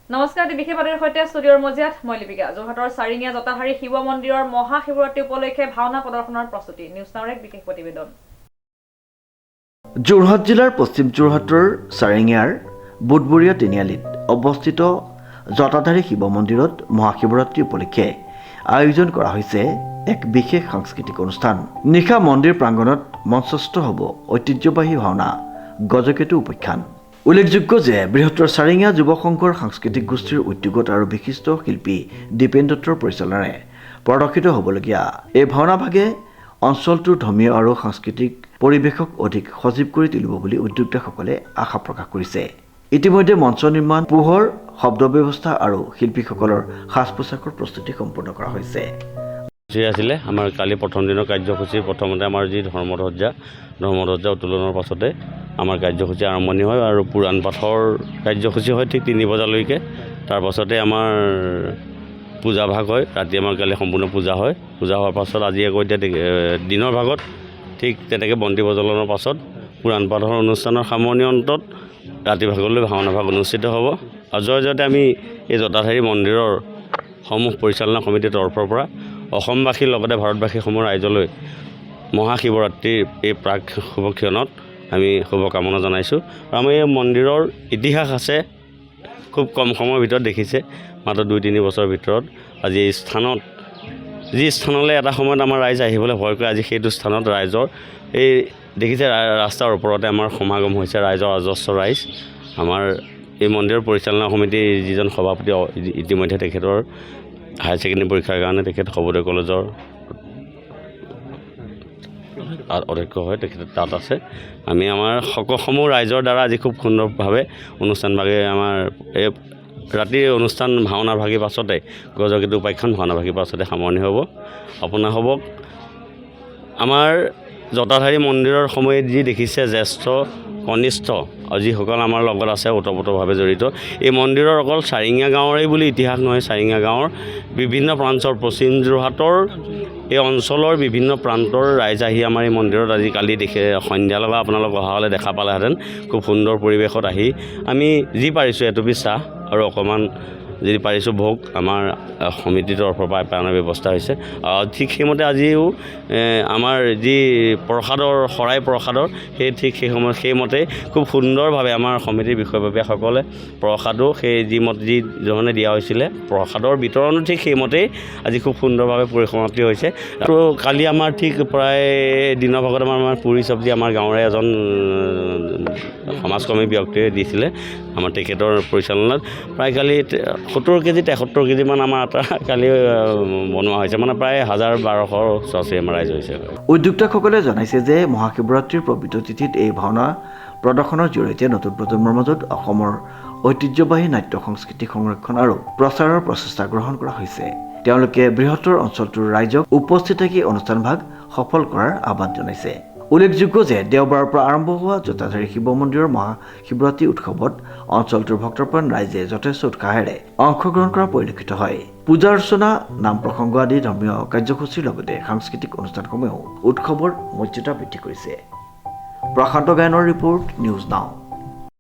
নমস্কাৰ, বিশেষ বাতৰিৰ সৈতে ষ্টুডিঅ'ৰ মজিয়াত মই লিপিকা। যোৰহাটৰ চাৰিঙীয়া জটাধাৰী শিৱ মন্দিৰৰ মহাশিৱৰাত্ৰি উপলক্ষে ভাওনা প্ৰদৰ্শনৰ প্ৰস্তুতি। নিউজ নাওৰ এক বিশেষ প্ৰতিবেদন। যোৰহাট জিলাৰ পশ্চিম যোৰহাটৰ চাৰিঙীয়াৰ বুধবৰীয়া তিনিআলিত অৱস্থিত জটাধাৰী শিৱ মন্দিৰত মহাশিৱৰাত্ৰি উপলক্ষে আয়োজন কৰা হৈছে এক বিশেষ সাংস্কৃতিক অনুষ্ঠান। নিশা মন্দিৰ প্ৰাংগণত মঞ্চস্থ হ'ব ঐতিহ্যবাহী ভাওনা গজকেতু উপাখ্যান। উল্লেখযোগ্য যে বৃহত্তৰ চাৰিঙীয়া যুৱ সংঘৰ সাংস্কৃতিক গোষ্ঠীৰ উদ্যোগত আৰু বিশিষ্ট শিল্পী দীপেন দত্তৰ পৰিচালনাৰে প্ৰদৰ্শিত হ'বলগীয়া এই ভাওনাভাগে অঞ্চলটোৰ ধৰ্মীয় আৰু সাংস্কৃতিক পৰিৱেশক অধিক সজীৱ কৰি তুলিব বুলি উদ্যোক্তাসকলে আশা প্ৰকাশ কৰিছে। ইতিমধ্যে মঞ্চ নিৰ্মাণ, পোহৰ, শব্দ ব্যৱস্থা আৰু শিল্পীসকলৰ সাজ পোছাকৰ প্ৰস্তুতি সম্পূৰ্ণ কৰা হৈছে। আছিলে আমাৰ কালি প্ৰথম দিনৰ কাৰ্যসূচী। প্ৰথমতে আমাৰ যি ধৰ্মধ্বজা উত্তোলনৰ পাছতে আমাৰ কাৰ্যসূচী আৰম্ভণি হয় আৰু পুৰাণ পাঠৰ কাৰ্যসূচী হয় ঠিক 3 বজালৈকে। তাৰ পাছতে আমাৰ পূজা ভাগ হয়। ৰাতি আমাৰ কালি সম্পূৰ্ণ পূজা হয়। পূজা হোৱাৰ পাছত আজি আকৌ এতিয়া দিনৰ ভাগত ঠিক তেনেকৈ বন্তি প্ৰজ্বলনৰ পাছত পুৰাণ পাঠৰ অনুষ্ঠানৰ সামৰণি অন্তত ৰাতি ভাগলৈ ভাওনা ভাগ অনুষ্ঠিত হ'ব। আৰু জয়তে আমি এই জটাধাৰী মন্দিৰৰ সমূহ পৰিচালনা সমিতিৰ তৰফৰ পৰা অসমবাসীৰ লগতে ভাৰতবাসীসমূহ ৰাইজলৈ মহাশিৱৰাত্ৰিৰ এই প্ৰাক শুভক্ষণত আমি শুভকামনা জনাইছোঁ। আৰু আমাৰ এই মন্দিৰৰ ইতিহাস আছে খুব কম সময়ৰ ভিতৰত দেখিছে, মাত্ৰ 2-3 বছৰৰ ভিতৰত আজি এই স্থানত, যি স্থানলৈ এটা সময়ত আমাৰ ৰাইজ আহিবলৈ ভয় কৰে, আজি সেইটো স্থানত ৰাইজৰ এই দেখিছে ৰাস্তাৰ ওপৰতে আমাৰ সমাগম হৈছে ৰাইজৰ অজস্ৰ ৰাইজ। আমাৰ এই মন্দিৰৰ পৰিচালনা সমিতিৰ যিজন সভাপতি ইতিমধ্যে তেখেতৰ হায়াৰ ছেকেণ্ডেৰী পৰীক্ষাৰ কাৰণে তেখেত সৰ্বোদয় কলেজৰ অধ্যক্ষ হয়, তেখেত তাত আছে। আমি আমাৰ সকলোসমূহ ৰাইজৰ দ্বাৰা আজি খুব সুন্দৰভাৱে অনুষ্ঠানভাগে আমাৰ এই ৰাতিৰ অনুষ্ঠান ভাওনা ভাগিৰ পাছতে গজকেতু উপাখ্যান ভাওনা ভাগিৰ পাছতে সামৰণি হ'ব। আপোনাৰ হ'ব আমাৰ জটাধাৰী মন্দিৰৰ সময়ত যি দেখিছে জ্যেষ্ঠ কনিষ্ঠ যিসকল আমাৰ লগত আছে ওতপ্ৰোতভাৱে জড়িত। এই মন্দিৰৰ অকল চাৰিঙীয়া গাঁৱৰেই বুলি ইতিহাস নহয়, চাৰিঙীয়া গাঁৱৰ বিভিন্ন প্ৰান্তৰ পশ্চিম যোৰহাটৰ এই অঞ্চলৰ বিভিন্ন প্ৰান্তৰ ৰাইজ আহি আমাৰ এই মন্দিৰত আজি কালি সন্ধিয়া লগা আপোনালোক অহা হ'লে দেখা পালেহেঁতেন। খুব সুন্দৰ পৰিৱেশত আহি আমি যি পাৰিছোঁ এটুপি চাহ আৰু অকণমান যদি পাৰিছোঁ ভোগ আমাৰ সমিতিৰ তৰফৰ পৰা প্ৰাণৰ ব্যৱস্থা হৈছে। ঠিক সেইমতে আজিও আমাৰ যি প্ৰসাদৰ শৰাই প্ৰসাদৰ সেইমতে খুব সুন্দৰভাৱে আমাৰ সমিতিৰ বিষয়ববীয়াসকলে প্ৰসাদো যিধৰণে দিয়া হৈছিলে প্ৰসাদৰ বিতৰণো ঠিক সেইমতেই আজি খুব সুন্দৰভাৱে পৰিসমাপ্তি হৈছে। আৰু কালি আমাৰ ঠিক প্ৰায় দিনৰ ভাগত আমাৰ পুৰি চব্জি আমাৰ গাঁৱৰে এজন সমাজকৰ্মী ব্যক্তিয়ে দিছিলে আমাৰ তেখেতৰ পৰিচালনাত। প্ৰায় কালি 70 কেজি 73 কেজিমান আমাৰ আটা কালি বনোৱা হৈছে, মানে প্ৰায় 1000-1200 ওচৰা-ওচৰি আমাৰ ৰাইজ হৈছে। উদ্যোক্তাসকলে জনাইছে যে মহাশিৱৰাত্ৰিৰ পবিত্ৰ তিথিত এই ভাওনা প্ৰদৰ্শনৰ জৰিয়তে নতুন প্ৰজন্মৰ মাজত অসমৰ ঐতিহ্যবাহী নাট্য সংস্কৃতি সংৰক্ষণ আৰু প্ৰচাৰৰ প্ৰচেষ্টা গ্ৰহণ কৰা হৈছে। তেওঁলোকে বৃহত্তৰ অঞ্চলটোৰ ৰাইজক উপস্থিত থাকি অনুষ্ঠানভাগ সফল কৰাৰ আহ্বান জনাইছে। উল্লেখযোগ্য যে দেওবাৰৰ পৰা আৰম্ভ হোৱা জটাধাৰী শিৱ মন্দিৰৰ মহাশিৱৰাত্ৰি উৎসৱত অঞ্চলটোৰ ভক্তপ্ৰাণ ৰাইজে যথেষ্ট উৎসাহেৰে অংশগ্ৰহণ কৰা পৰিলক্ষিত হয়। পূজা অৰ্চনা, নাম প্ৰসংগ আদি ধৰ্মীয় কাৰ্যসূচীৰ লগতে সাংস্কৃতিক অনুষ্ঠানসমূহেও উৎসৱৰ মৰ্যাদা বৃদ্ধি কৰিছে। প্ৰশান্ত গায়নৰ ৰিপৰ্ট, নিউজ নাও।